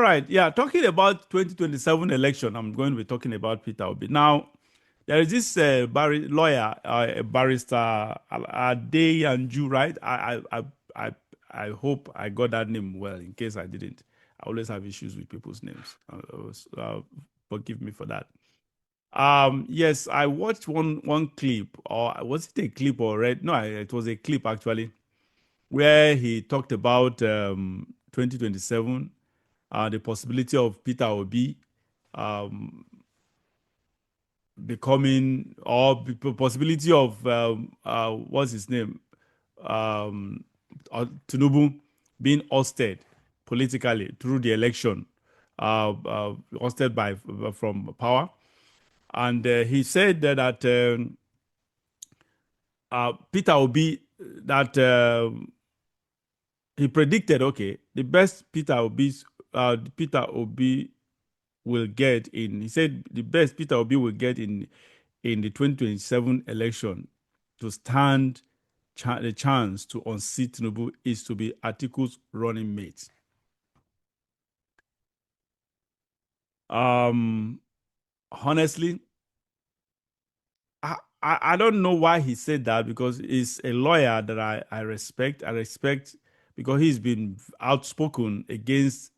right. Yeah. Talking about 2027 election, I'm going to be talking about Peter Obi. Now, there is this lawyer, barrister Adeyanju, right? I, I hope I got that name well. In case I didn't, I always have issues with people's names. Forgive me for that. Yes, I watched one clip, or was it a clip or read? No, it was a clip actually, where he talked about 2027, the possibility of Peter Obi um, becoming, or possibility of what's his name, um, Tinubu being ousted politically through the election, ousted by from power. And he said that Peter Obi, that he predicted, okay, the best Peter Obi will get in. He said the best Peter Obi will get in the 2027 election to stand the chance to unseat Tinubu is to be Atiku'S running mate. Honestly, I don't know why he said that, because he's a lawyer that I respect. I respect because he's been outspoken against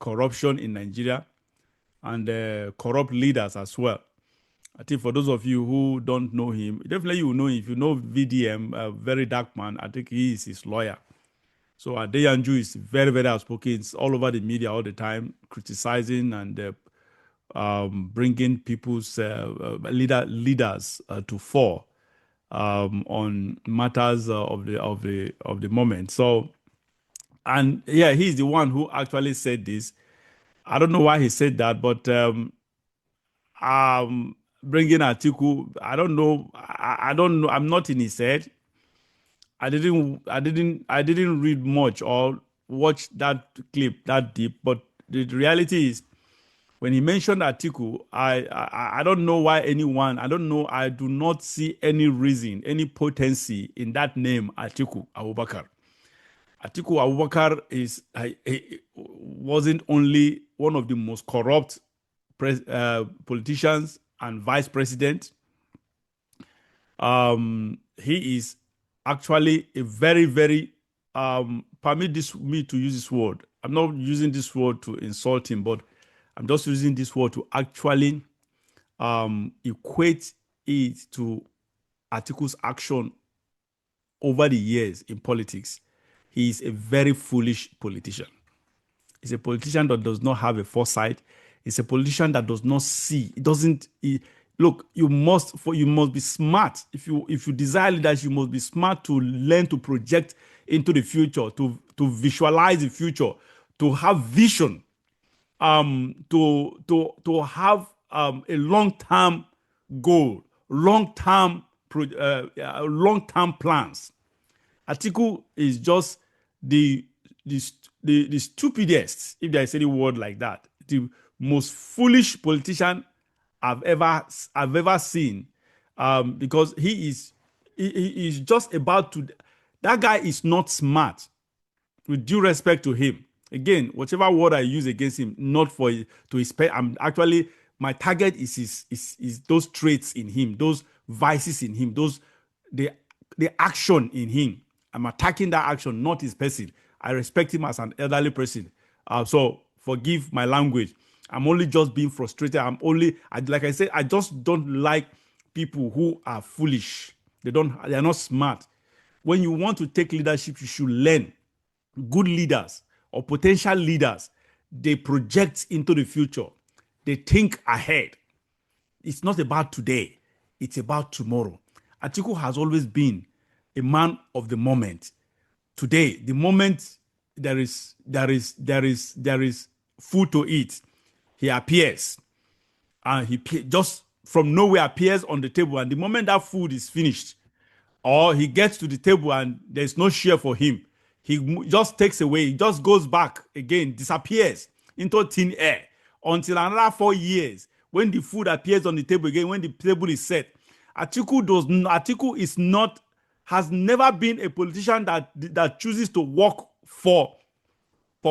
corruption in Nigeria and corrupt leaders as well. I think for those of you who don't know him, definitely you know him. If you know VDM, a very dark man, I think he is his lawyer. So Adeyanju is very, very outspoken. It's all over the media all the time, criticizing and bringing people's leaders to fore on matters of the moment. So, and yeah, he's the one who actually said this. I don't know why he said that, but bringing Atiku, I don't know. I don't know. I'm not in his head. I didn't read much or watch that clip that deep. But the reality is, when he mentioned Atiku, I don't know why anyone. I don't know. I do not see any reason, any potency in that name, Atiku Abubakar. Atiku Abubakar wasn't only one of the most corrupt politicians and vice president. He is actually a very, very permit me to use this word. I'm not using this word to insult him, but I'm just using this word to actually equate it to Atiku's action over the years in politics. He is a very foolish politician. He's a politician that does not have a foresight. He's a politician that does not see. It doesn't. Look, you must be smart. If you desire leadership, you must be smart to learn to project into the future, to visualize the future, to have vision, to have a long-term goal, long-term plans. Atiku is just the stupidest, if there is any word like that, the most foolish politician I've ever seen, because he is just about to. That guy is not smart. With due respect to him, again, whatever word I use against him, not for to his. I'm actually, my target is those traits in him, those vices in him, the action in him. I'm attacking that action, not his person. I respect him as an elderly person. So forgive my language. I'm only just being frustrated. Like I said, I just don't like people who are foolish. They are not smart. When you want to take leadership, you should learn. Good leaders or potential leaders, they project into the future. They think ahead. It's not about today. It's about tomorrow. Atiku has always been a man of the moment. Today, the moment there is food to eat, he appears, and he just from nowhere appears on the table. And the moment that food is finished, or he gets to the table and there's no share for him, he just takes away. He just goes back again, disappears into thin air until another 4 years when the food appears on the table again. When the table is set, Atiku has never been a politician that chooses to work for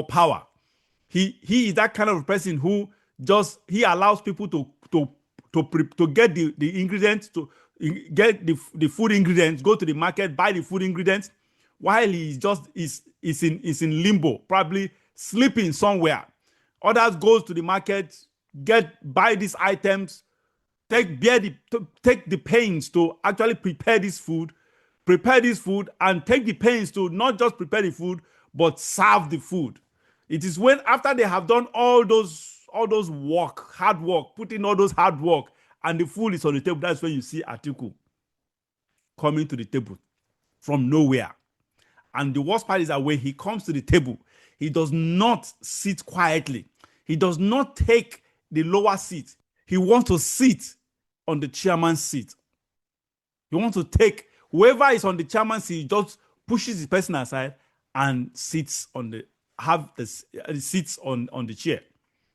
power. He is that kind of person who just he allows people to get the ingredients, to get the food ingredients, go to the market, buy the food ingredients, while he just is in limbo, probably sleeping somewhere. Others goes to the market, buy these items, take the pains to actually prepare this food, and take the pains to not just prepare the food but serve the food. It is when after they have done all those hard work, put in all those hard work, and the food is on the table, that's when you see Atiku coming to the table from nowhere. And the worst part is that when he comes to the table, he does not sit quietly. He does not take the lower seat. He wants to sit on the chairman's seat. He wants to take whoever is on the chairman's seat, he just pushes the person aside and sits on the chair,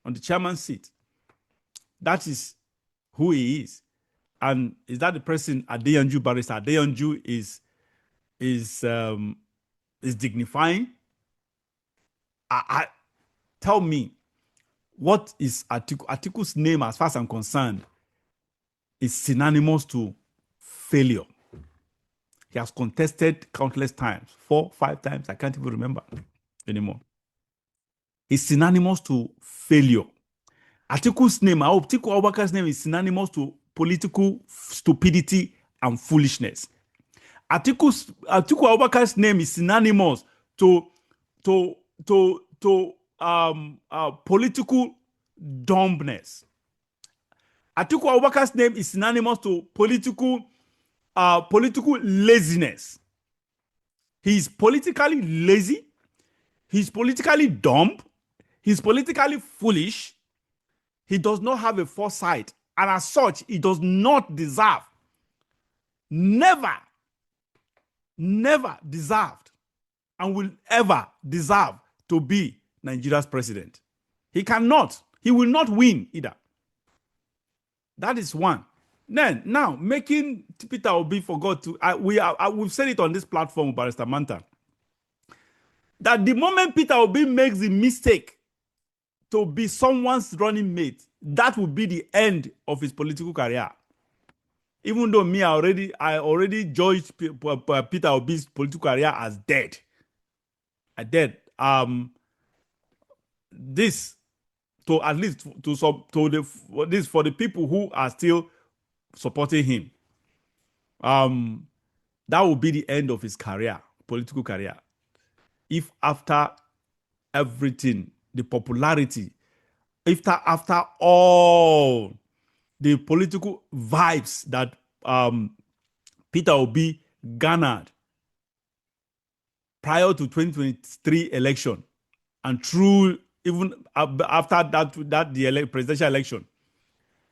on the chairman's seat. That is who he is. And is that the person Adeyanju Barrister? Adeyanju is dignifying. Tell me, what is Atiku? Atiku's name, as far as I'm concerned, is synonymous to failure. He has contested countless times, 4, 5 times, I can't even remember anymore. It's synonymous to failure. Atiku's name, Atiku Abubakar's name, is synonymous to political stupidity and foolishness. Atiku Abubakar's name is synonymous to political dumbness. Atiku Abubakar's name is synonymous to political laziness. He's politically lazy. He's politically dumb. He's politically foolish. He does not have a foresight. And as such, he does not deserve, never deserved, and will ever deserve to be Nigeria's president. He cannot. He will not win either. That is one. Then, now, making Peter Obi forgot to, we've said it on this platform, Barrister Manta, that the moment Peter Obi makes the mistake to be someone's running mate, that will be the end of his political career. Even though me, I already judged Peter Obi's political career as dead. This, to at least this for the people who are still supporting him, that will be the end of his career, political career. If after everything, the popularity, after all the political vibes that Peter Obi garnered prior to 2023 election, and through even after the presidential election,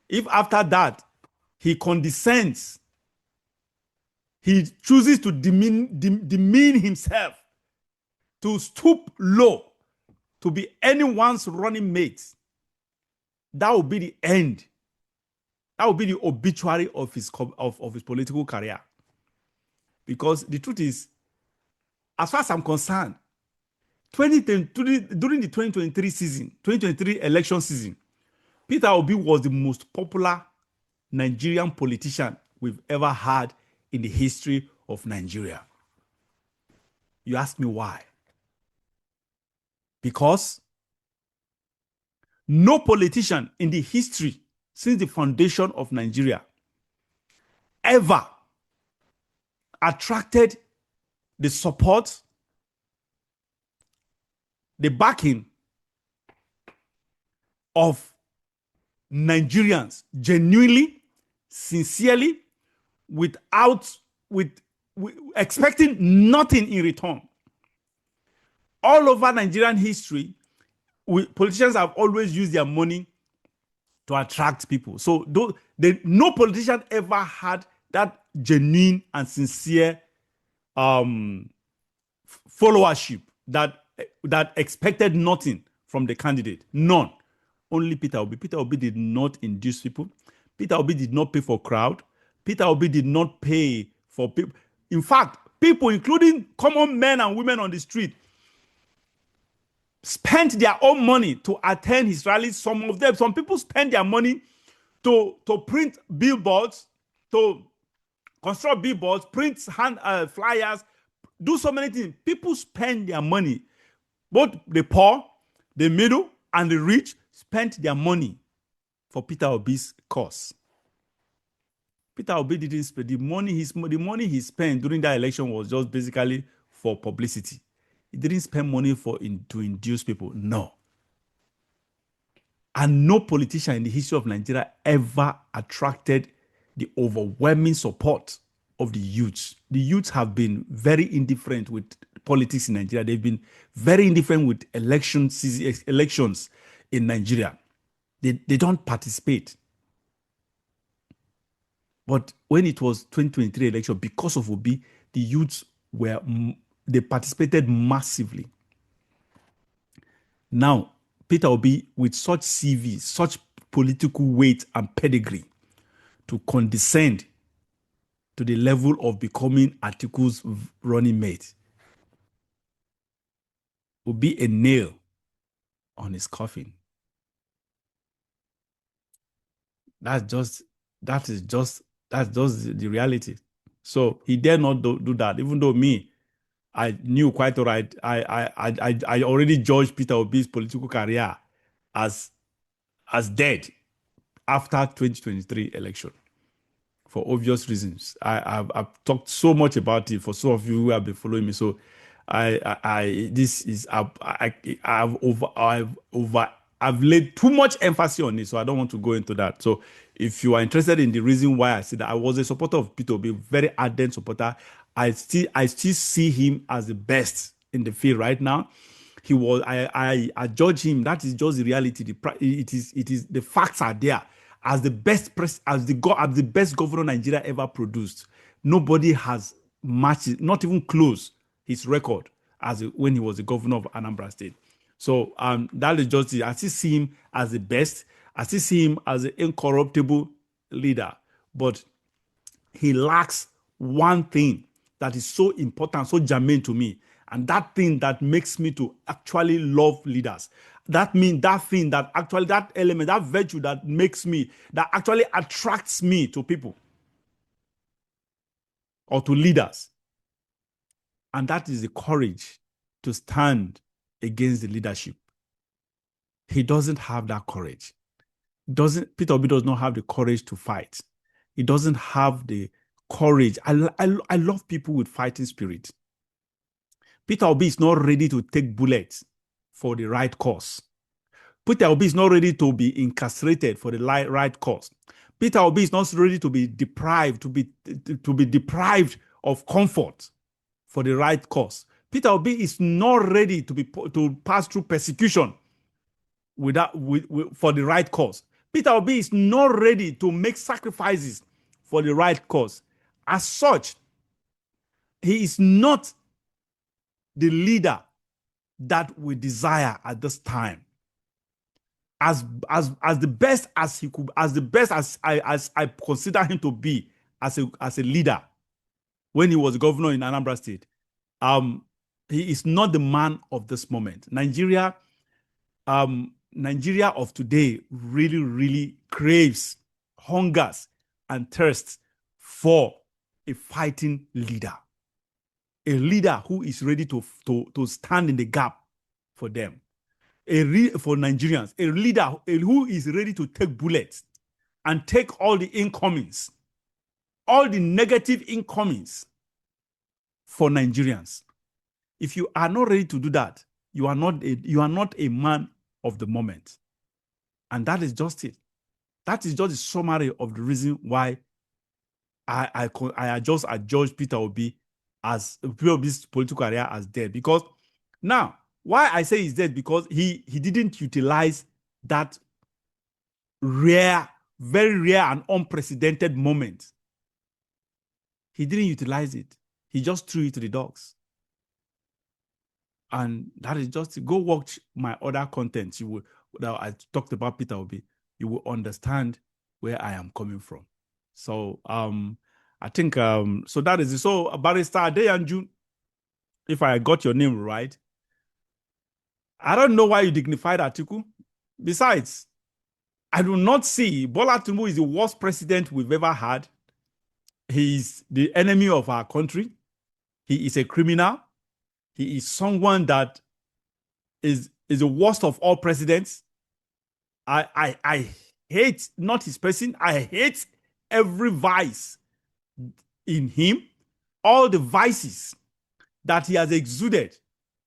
if after that he condescends, he chooses to demean himself, to stoop low, to be anyone's running mate, that will be the end. That will be the obituary of his political career. Because the truth is, as far as I'm concerned, during the 2023 election season, Peter Obi was the most popular Nigerian politician we've ever had in the history of Nigeria. You ask me why? Because no politician in the history since the foundation of Nigeria ever attracted the support, the backing of Nigerians genuinely, sincerely, with expecting nothing in return. All over Nigerian history, politicians have always used their money to attract people. So no politician ever had that genuine and sincere followership that expected nothing from the candidate. None. Only Peter Obi. Peter Obi did not induce people. Peter Obi did not pay for crowd. Peter Obi did not pay for people. In fact, people, including common men and women on the street, spent their own money to attend his rallies. Some people spend their money to print billboards, to construct billboards, print flyers, do so many things. People spend their money. Both the poor, the middle, and the rich spent their money for Peter Obi's cause. Peter Obi didn't spend the money. The money he spent during that election was just basically for publicity. He didn't spend money to induce people. No. And no politician in the history of Nigeria ever attracted the overwhelming support of the youths. The youths have been very indifferent with politics in Nigeria. They've been very indifferent with elections in Nigeria. They don't participate. But when it was 2023 election, because of Obi, the youths they participated massively. Now, Peter Obi, with such CV, such political weight and pedigree, to condescend to the level of becoming Atiku'S running mate, will be a nail on his coffin. That's just the reality. So he dare not do that, even though I knew quite all right. I already judged Peter Obi's political career as dead after 2023 election for obvious reasons. I've talked so much about it for some of you who have been following me. So I've laid too much emphasis on it, so I don't want to go into that. So if you are interested in the reason why I said that I was a supporter of Peter Obi, very ardent supporter, I still see him as the best in the field right now. He was. I judge him. That is just the reality. It is the facts are there as the best as the best governor Nigeria ever produced. Nobody has matched, not even close, his record when he was the governor of Anambra State. So that is just it. I still see him as the best. I still see him as an incorruptible leader. But he lacks one thing that is so important, so germane to me. And that thing that makes me to actually love leaders. That means that thing that actually, that element, that virtue that makes me, that actually attracts me to people or to leaders. And that is the courage to stand against the leadership. He doesn't have that courage. Peter Obi does not have the courage to fight. He doesn't have the courage. I love people with fighting spirit. Peter Obi is not ready to take bullets for the right cause. Peter Obi is not ready to be incarcerated for the right cause. Peter Obi is not ready to be deprived, to be deprived of comfort for the right cause. Peter Obi is not ready to pass through persecution for the right cause. Peter Obi is not ready to make sacrifices for the right cause. As such, he is not the leader that we desire at this time. As the best as he could, as the best as I consider him to be as a leader when he was governor in Anambra State, he is not the man of this moment. Nigeria of today really, really craves, hungers, and thirsts for a fighting leader. A leader who is ready to stand in the gap for them. For Nigerians, a leader who is ready to take bullets and take all the incomings, all the negative incomings for Nigerians. If you are not ready to do that, you are not a man of the moment. And that is just it. That is just a summary of the reason why I judge Peter Obi as Obi's political career as dead. Because now, why I say he's dead, because he didn't utilize that rare, very rare and unprecedented moment. He didn't utilize it. He just threw it to the dogs. And that is just, go watch my other content. I talked about Peter Obi. You will understand where I am coming from. So I think so that is it. So Barrister Adeyanju, if I got your name right, I don't know why you dignified Atiku. Besides, I do not see Bola Tinubu is the worst president we've ever had. He is the enemy of our country. He is a criminal. He is someone that is the worst of all presidents. I hate not his person. I hate every vice in him, all the vices that he has exuded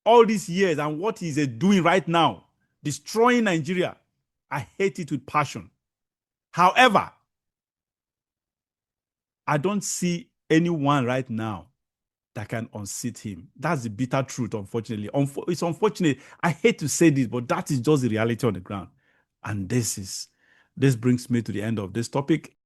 all these years and what he's doing right now, destroying Nigeria. I hate it with passion. However, I don't see anyone right now that can unseat him. That's the bitter truth, unfortunately. It's unfortunate. I hate to say this, but that is just the reality on the ground. And this brings me to the end of this topic.